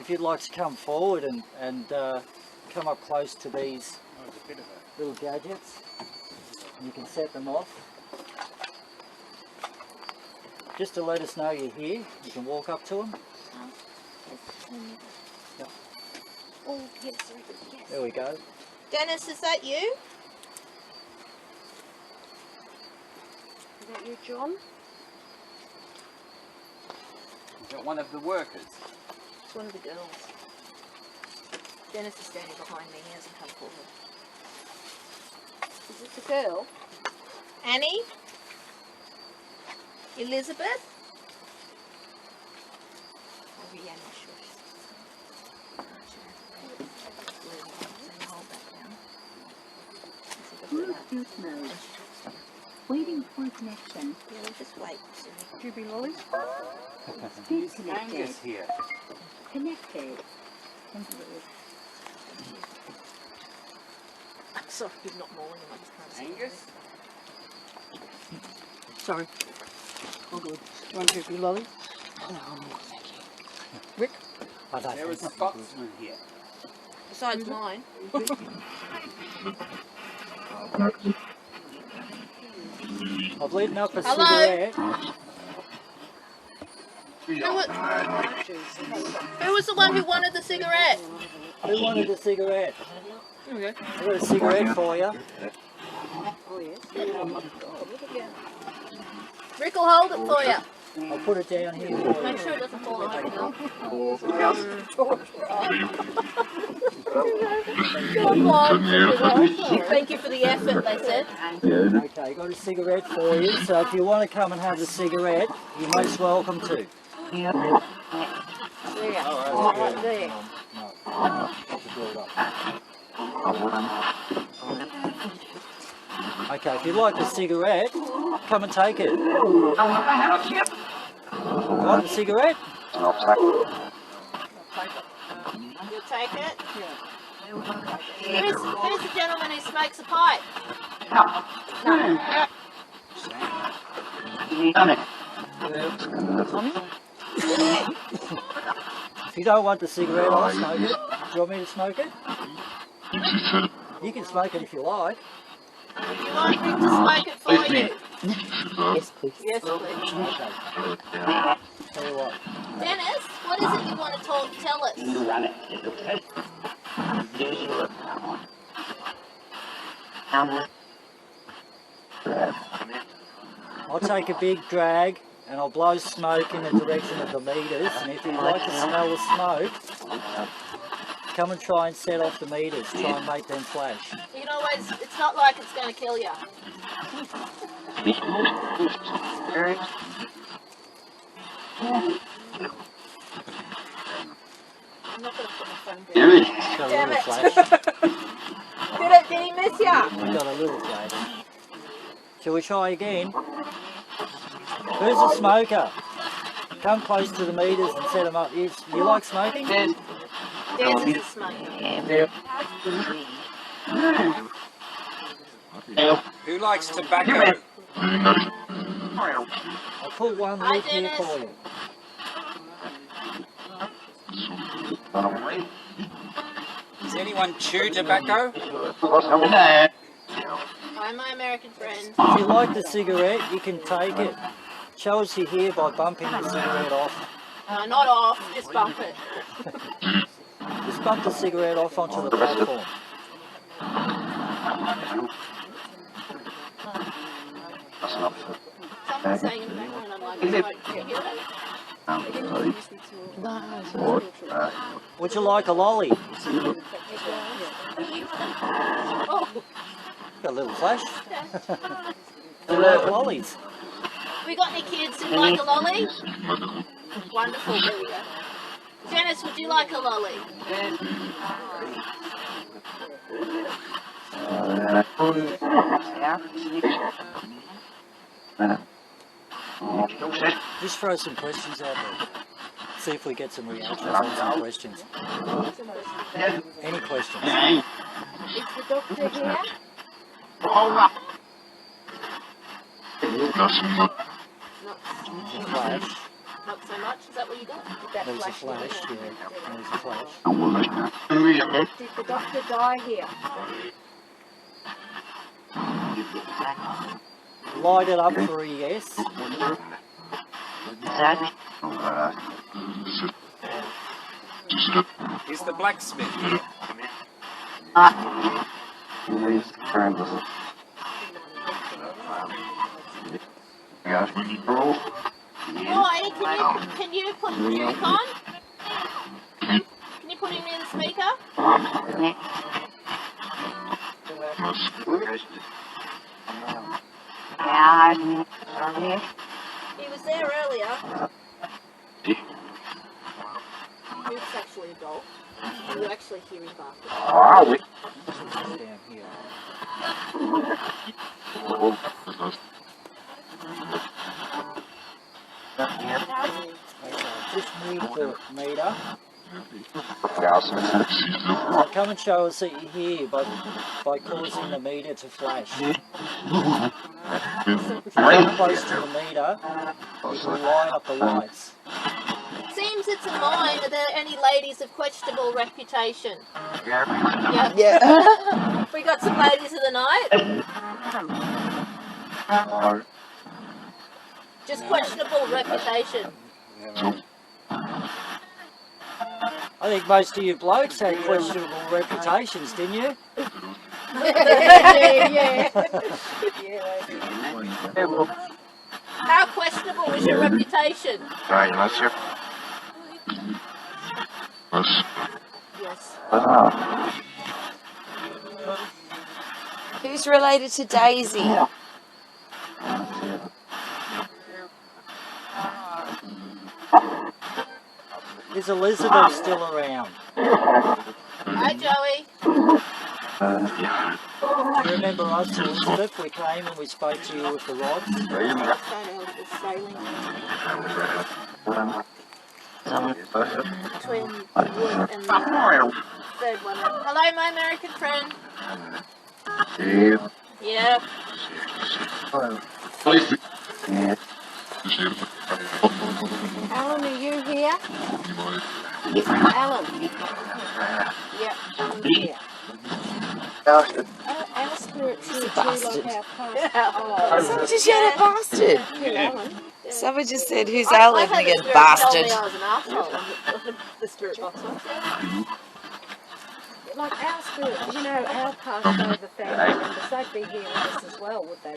if you'd like to come forward and come up close to these little gadgets, you can set them off. Just to let us know you're here, you can walk up to them. Yep. Oh, yes, yes. There we go. Dennis, is that you? Is that you, John? Is that one of the workers? It's one of the girls. Dennis is standing behind me, he hasn't come forward. Is this a girl? Annie? Elizabeth? Oh, yeah, I'm not sure. Bluetooth mode. Waiting for connection. Yeah, we'll just wait. Ruby Lolly. Speed connected. Angus here. Connected. I'm sorry, you're not mauling him, I just can't see. Angus? Sorry. All good. You want Ruby Lolly? Oh, no, thank you. Rick? There was a Scotsman here. Besides mine. I've lit up a Hello? cigarette. Who was the one who wanted the cigarette? Who wanted a cigarette? Okay. I've got a cigarette for you. Oh, yes. Rick will hold it for you. I'll put it down here for you. Make sure it doesn't fall over. Thank you for the effort, they said. Okay, got a cigarette for you, so if you want to come and have a cigarette, you're most welcome to. There you go. Right there. Okay, if you'd like a cigarette, come and take it. Want a cigarette? You'll take it? Who's the gentleman who smokes a pipe? If you don't want the cigarette, I'll smoke it. Do you want me to smoke it? You can smoke it if you like. Would you like Rick to smoke it for you? Yes, please. Yes, please. Okay. Tell you what. Dennis, what is it you want to tell us? I'll take a big drag and I'll blow smoke in the direction of the meters, and if you'd like to smell the smoke, come and try and set off the meters, try and make them flash. You can always, it's not like it's going to kill you. I'm not going to put my phone down. Got a Damn little it. flash. Did he miss ya? We've got a little flash. Shall we try again? Who's a smoker? Come close to the meters and set them up. You like smoking? Dennis is a smoker. Who likes tobacco? I'll put one Hi, leaf here Dennis. for you. Does anyone chew tobacco? Hi, my American friend. If you like the cigarette, you can take it. Show us you're here by bumping the cigarette off. Not off, just bump it. Just bump the cigarette off onto the platform. Someone's saying in the background, I'm like, can you hear that? Would you like a lolly? Oh, Got a little flash. Do you like lollies? we got any kids who like a lolly? Wonderful, there we go. Dennis, would you like a lolly? Just throw some questions out there. See if we get some reactions on some questions. Any questions? Is the doctor here? Flash. Not so much. Is that what you got? That There's a flash. flash, yeah. There's a flash. Did the doctor die here? Light it up for a yes. Is the blacksmith here? Roy, can you put Duke on? Can you put him near the speaker? He was there earlier. Duke's actually a dog. You actually hear him barking. Down here. Okay, just move the meter. So come and show us that you're here by causing the meter to flash. If you get close to the meter, you can line up the lights. Seems it's a mine. Are there any ladies of questionable reputation? Yeah. Yeah. We got some ladies of the night. Just questionable reputation. I think most of you blokes had questionable reputations, didn't you? Yeah. How questionable was your reputation? Yes. Who's related to Daisy? Is Elizabeth still around? Hi, Joey. Do you remember us, Elizabeth? We came and we spoke to you with the rods. Between wood and the third one. Hello, my American friend. Yeah. Alan, are you here? Alan. Yep, I'm here. Our spirit's here too, bastard. like our past. Someone just yelled at bastard. Alan. Someone just said, who's I Alan? had And the again, spirit tell me bastard. I was an asshole. The spirit box was. Like our spirit, you know, our past over family members, they'd be here with us as well, would they?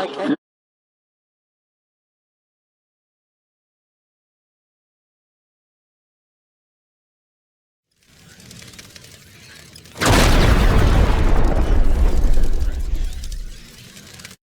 Okay.